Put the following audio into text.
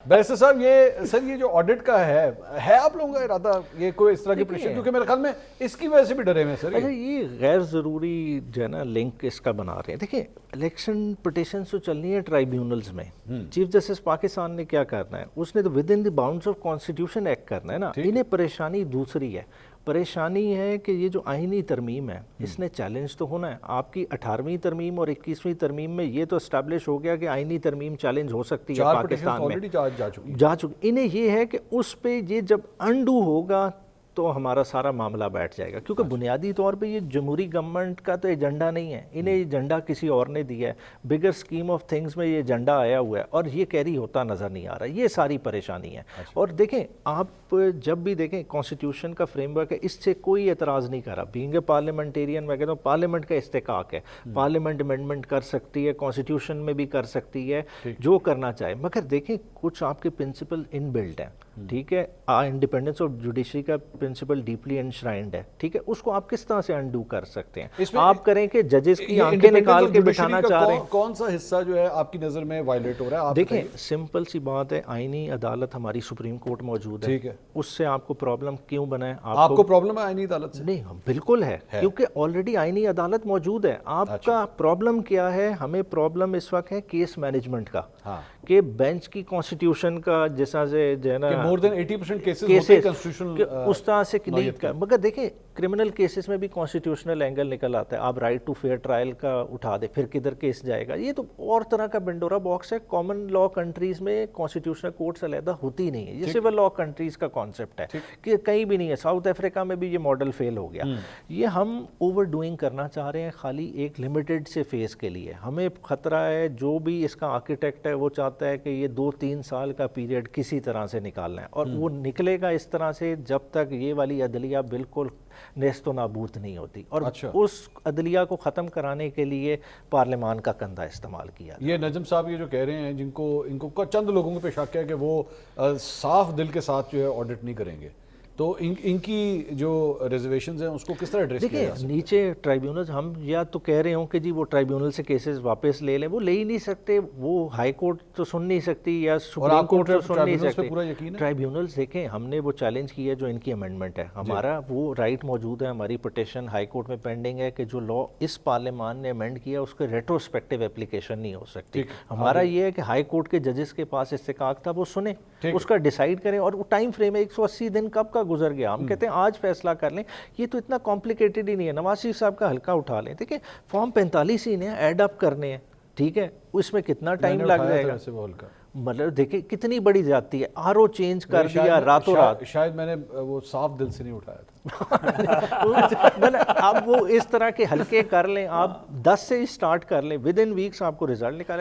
Barrister صاحب یہ جو آڈٹ کا ہے آپ لوگوں کا ارادہ یہ کوئی اس طرح کی پریشر، کیونکہ میرے خیال میں اس کی وجہ سے بھی ڈرے ہوئے سر؟ اچھا یہ غیر ضروری جو ہے نا لنک اس کا بنا رہے ہیں. دیکھیں الیکشن پٹیشنز تو چلنی ہے ٹرائیبیونلز میں. چیف جسٹس پاکستان نے کیا کرنا ہے, اس نے تو with in the bounds of constitution act کرنا ہے نا. انہیں پریشانی دوسری ہے, پریشانی ہے کہ یہ جو آئینی ترمیم ہے اس نے چیلنج تو ہونا ہے. آپ کی 18ویں ترمیم اور 21ویں ترمیم میں یہ تو اسٹیبلش ہو گیا کہ آئینی ترمیم چیلنج ہو سکتی ہے پاکستان میں, جا چکی. انہیں یہ ہے کہ اس پہ یہ جب انڈو ہوگا تو ہمارا سارا معاملہ بیٹھ جائے گا, کیونکہ بنیادی طور پہ یہ جمہوری گورنمنٹ کا تو ایجنڈا نہیں ہے, انہیں ایجنڈا کسی اور نے دیا ہے. بگر اسکیم آف تھنگس میں یہ ایجنڈا آیا ہوا ہے اور یہ کیری ہوتا نظر نہیں آ رہا. یہ ساری پریشانی ہے. اور دیکھیں آپ جب بھی دیکھیں کانسٹیٹیوشن کا فریم ورک ہے, اس سے کوئی اعتراض نہیں کر رہا. بینگ اے پارلیمنٹیرین میں کہتا ہوں پارلیمنٹ کا استحقاق ہے, پارلیمنٹ امینڈمنٹ کر سکتی ہے, کانسٹیٹیوشن میں بھی کر سکتی ہے جو کرنا چاہے. مگر دیکھیں کچھ آپ کے پرنسپل ان بلڈ ہیں, ٹھیک ہے, انڈیپینڈنس آف جوڈیشری کا پرنسپل ڈیپلی انشرائنڈ ہے, ٹھیک ہے, اس کو آپ کس طرح سے انڈو کر سکتے ہیں؟ آپ کریں کہ ججز کی آنکھیں نکال کے بٹھانا چاہ رہے ہیں. کون سا حصہ جو ہے آپ کی نظر میں وائلیٹ ہو رہا ہے؟ دیکھیں سمپل سی بات ہے, آئینی عدالت ہماری سپریم کورٹ موجود ہے, اس سے آپ کو پرابلم کیوں بنا ہے؟ آپ کو پرابلم ہے آئینی عدالت سے؟ نہیں بالکل ہے, کیونکہ آلریڈی آئینی عدالت موجود ہے. آپ کا پرابلم کیا ہے؟ ہمیں پرابلم اس وقت ہے کیس مینجمنٹ کا, کہ بینچ کی کانسٹیٹیوشن کا جیسا سے جو ہے نا مور دین 80% کیسز ہوتے ہیں کنسٹیٹیوشنل اس طرح سے نہیں کر. مگر دیکھیں کرمنل کیسز میں بھی کانسٹیٹیوشنل اینگل نکل آتا ہے. آپ رائٹ ٹو فیئر ٹرائل کا اٹھا دیں, پھر کدھر کیس جائے گا. یہ تو اور طرح کا بنڈورا باکس ہے. کامن لا کنٹریز میں کانسٹیٹیوشنل کورٹس علیحدہ ہوتی نہیں ہے, یہ سول لا کنٹریز کا کانسیپٹ ہے کہ کہیں بھی نہیں ہے. ساؤتھ افریقہ میں بھی یہ ماڈل فیل ہو گیا. یہ ہم اوور ڈوئنگ کرنا چاہ رہے ہیں خالی ایک لمیٹڈ سے فیز کے لیے. ہمیں خطرہ ہے جو بھی اس کا آرکیٹیکٹ ہے وہ چاہتا ہے کہ یہ 2-3 سال کا پیریڈ کسی طرح سے نکالنا ہے, اور وہ نکلے گا اس طرح سے جب تک یہ والی عدلیہ بالکل نیست و نابود نہیں ہوتی. اور اس عدلیہ کو ختم کرانے کے لیے پارلیمان کا کندھا استعمال کیا. یہ نجم صاحب یہ جو کہہ رہے ہیں, جن کو چند لوگوں کو پہ شک ہے کہ وہ صاف دل کے ساتھ جو ہے آڈٹ نہیں کریں گے, تو ان کی جو ریزرویشنز ہیں اس کو کس طرح ایڈریس کیا جا سکتا ہے؟ نیچے ٹرائیبیونلز, ہم یا تو کہہ رہے ہوں کہ جی وہ ٹرائیبیونل سے کیسز واپس لے لیں, وہ لے ہی نہیں سکتے. وہ ہائی کورٹ تو سن نہیں سکتی یا سپریم کورٹ تو سن نہیں سکتی. ٹرائیبیونلز دیکھیں ہم نے وہ چیلنج کی ہے جو ان کی امینڈمنٹ ہے, ہمارا وہ رائٹ موجود ہے. ہماری پٹیشن ہائی کورٹ میں پینڈنگ ہے کہ جو لا اس پارلیمان نے امینڈ کیا اس کے ریٹروسپیکٹیو اپلیکیشن نہیں ہو سکتی. ہمارا یہ ہے کہ ہائی کورٹ کے ججز کے پاس استحقاق تھا, وہ سنیں, اس کا ڈیسائیڈ کریں. اور وہ ٹائم فریم ہے 180 دن کب کا گزر گیا. ہم کہتے ہیں آج فیصلہ کر لیں, یہ تو اتنا کمپلیکیٹڈ ہی نہیں ہے. نواز شریف صاحب کا ہلکا اٹھا لیں. دیکھیں فارم 45 ہی نے ایڈ اپ کرنے ہیں, ٹھیک ہے, اس میں کتنا ٹائم لگ جائے گا؟ مطلب دیکھیں کتنی بڑی جاتی ہے. آر او چینج کر دیا راتوں رات. شاید میں نے وہ صاف دل سے نہیں اٹھایا تھا. آپ وہ اس طرح کے ہلکے کر لیں, آپ 10 سے ہی سٹارٹ کر لیں, ود ان ویکس آپ کو رزلٹ نکالے.